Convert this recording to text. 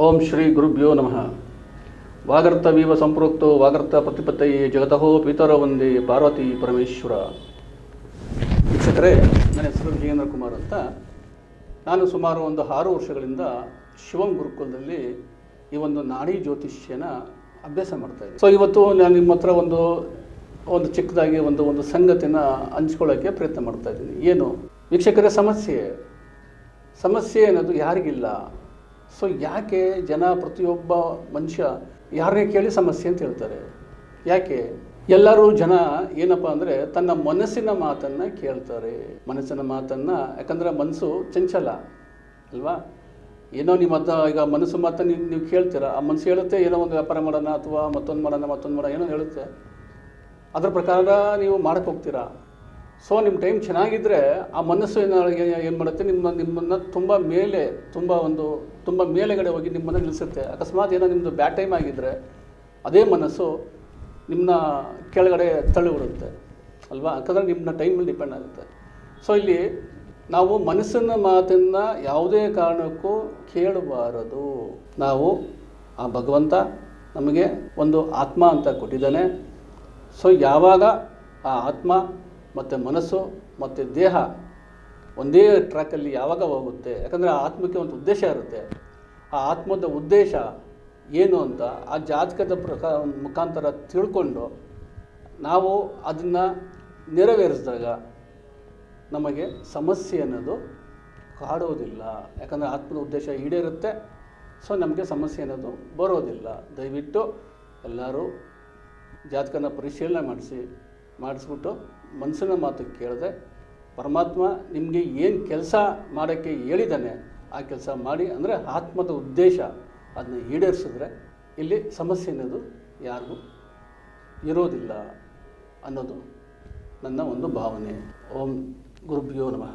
ಓಂ ಶ್ರೀ ಗುರುಭ್ಯೋ ನಮಃ. ವಾಗರ್ತವೀವ ಸಂಪೃಕ್ತೋ ವಾಗರ್ತ ಪ್ರತಿಪತ್ತಯೇ ಜಗತಃ ಪಿತರೋ ವಂದೇ ಪಾರ್ವತಿ ಪರಮೇಶ್ವರ. ವೀಕ್ಷಕರೇ, ನನ್ನ ಹೆಸರು ವಿಜಯೇಂದ್ರ ಕುಮಾರ್ ಅಂತ. ನಾನು ಸುಮಾರು ಒಂದು 6 ವರ್ಷಗಳಿಂದ ಶಿವಂ ಗುರುಕುಲದಲ್ಲಿ ಈ ಒಂದು ನಾಡಿ ಜ್ಯೋತಿಷ್ಯನ ಅಭ್ಯಾಸ ಮಾಡ್ತಾಯಿದ್ದೀನಿ. ಸೊ ಇವತ್ತು ನಾನು ನಿಮ್ಮ ಹತ್ರ ಒಂದು ಚಿಕ್ಕದಾಗಿ ಒಂದು ಸಂಗತಿನ ಹಂಚ್ಕೊಳ್ಳೋಕ್ಕೆ ಪ್ರಯತ್ನ ಮಾಡ್ತಾಯಿದ್ದೀನಿ. ಏನು ವೀಕ್ಷಕರೇ, ಸಮಸ್ಯೆ ಅನ್ನೋದು ಯಾರಿಗಿಲ್ಲ. ಸೊ ಯಾಕೆ ಜನ ಪ್ರತಿಯೊಬ್ಬ ಮನುಷ್ಯ ಯಾರನ್ನೇ ಕೇಳಿ ಸಮಸ್ಯೆ ಅಂತ ಹೇಳ್ತಾರೆ? ಯಾಕೆ ಎಲ್ಲರೂ ಜನ ಏನಪ್ಪ ಅಂದರೆ ತನ್ನ ಮನಸ್ಸಿನ ಮಾತನ್ನು ಕೇಳ್ತಾರೆ. ಮನಸ್ಸಿನ ಮಾತನ್ನು, ಯಾಕಂದರೆ ಮನಸ್ಸು ಚಂಚಲ ಅಲ್ವಾ? ಏನೋ ನಿಮ್ಮ ಈಗ ಮನಸ್ಸು ಮಾತನ್ನು ನೀವು ಕೇಳ್ತೀರಾ, ಆ ಮನಸ್ಸು ಹೇಳುತ್ತೆ ಏನೋ ಒಂದು ವ್ಯಾಪಾರ ಮಾಡೋಣ ಅಥವಾ ಮತ್ತೊಂದು ಮಾಡೋಣ ಏನೋ ಹೇಳುತ್ತೆ. ಅದ್ರ ಪ್ರಕಾರ ನೀವು ಮಾಡಕ್ಕೆ ಹೋಗ್ತೀರಾ. ಸೊ ನಿಮ್ಮ ಟೈಮ್ ಚೆನ್ನಾಗಿದ್ದರೆ ಆ ಮನಸ್ಸು ಏನು ಮಾಡುತ್ತೆ, ನಿಮ್ಮನ್ನು ತುಂಬ ಮೇಲೆಗಡೆ ಹೋಗಿ ನಿಮ್ಮನ್ನು ನಿಲ್ಲಿಸುತ್ತೆ. ಅಕಸ್ಮಾತ್ ಏನೋ ನಿಮ್ಮದು ಬ್ಯಾಡ್ ಟೈಮ್ ಆಗಿದ್ದರೆ ಅದೇ ಮನಸ್ಸು ನಿಮ್ಮನ್ನ ಕೆಳಗಡೆ ತಳ್ಳಿಬಿಡುತ್ತೆ ಅಲ್ವಾ? ಯಾಕಂದರೆ ನಿಮ್ಮ ಟೈಮ್ ಮೇಲೆ ಡಿಪೆಂಡ್ ಆಗುತ್ತೆ. ಸೊ ಇಲ್ಲಿ ನಾವು ಮನಸ್ಸಿನ ಮಾತನ್ನು ಯಾವುದೇ ಕಾರಣಕ್ಕೂ ಕೇಳಬಾರದು. ನಾವು ಆ ಭಗವಂತ ನಮಗೆ ಒಂದು ಆತ್ಮ ಅಂತ ಕೊಟ್ಟಿದ್ದಾನೆ. ಸೊ ಯಾವಾಗ ಆ ಆತ್ಮ ಮತ್ತು ಮನಸ್ಸು ಮತ್ತು ದೇಹ ಒಂದೇ ಟ್ರ್ಯಾಕಲ್ಲಿ ಯಾವಾಗ ಹೋಗುತ್ತೆ, ಯಾಕಂದರೆ ಆ ಆತ್ಮಕ್ಕೆ ಒಂದು ಉದ್ದೇಶ ಇರುತ್ತೆ. ಆ ಆತ್ಮದ ಉದ್ದೇಶ ಏನು ಅಂತ ಆ ಜಾತಕದ ಮುಖಾಂತರ ತಿಳ್ಕೊಂಡು ನಾವು ಅದನ್ನು ನೆರವೇರಿಸಿದಾಗ ನಮಗೆ ಸಮಸ್ಯೆ ಅನ್ನೋದು ಕಾಡೋದಿಲ್ಲ. ಯಾಕಂದರೆ ಆತ್ಮದ ಉದ್ದೇಶ ಈಡೇರುತ್ತೆ. ಸೊ ನಮಗೆ ಸಮಸ್ಯೆ ಅನ್ನೋದು ಬರೋದಿಲ್ಲ. ದಯವಿಟ್ಟು ಎಲ್ಲರೂ ಜಾತಕನ ಪರಿಶೀಲನೆ ಮಾಡಿಸ್ಬಿಟ್ಟು ಮನಸ್ಸಿನ ಮಾತು ಕೇಳದೆ ಪರಮಾತ್ಮ ನಿಮಗೆ ಏನು ಕೆಲಸ ಮಾಡೋಕ್ಕೆ ಹೇಳಿದ್ದಾನೆ ಆ ಕೆಲಸ ಮಾಡಿ. ಅಂದರೆ ಆತ್ಮದ ಉದ್ದೇಶ ಅದನ್ನ ಈಡೇರಿಸಿದ್ರೆ ಇಲ್ಲಿ ಸಮಸ್ಯೆ ಅನ್ನೋದು ಯಾರಿಗೂ ಇರೋದಿಲ್ಲ ಅನ್ನೋದು ನನ್ನ ಒಂದು ಭಾವನೆ. ಓಂ ಗುರುಭ್ಯೋ ನಮಃ.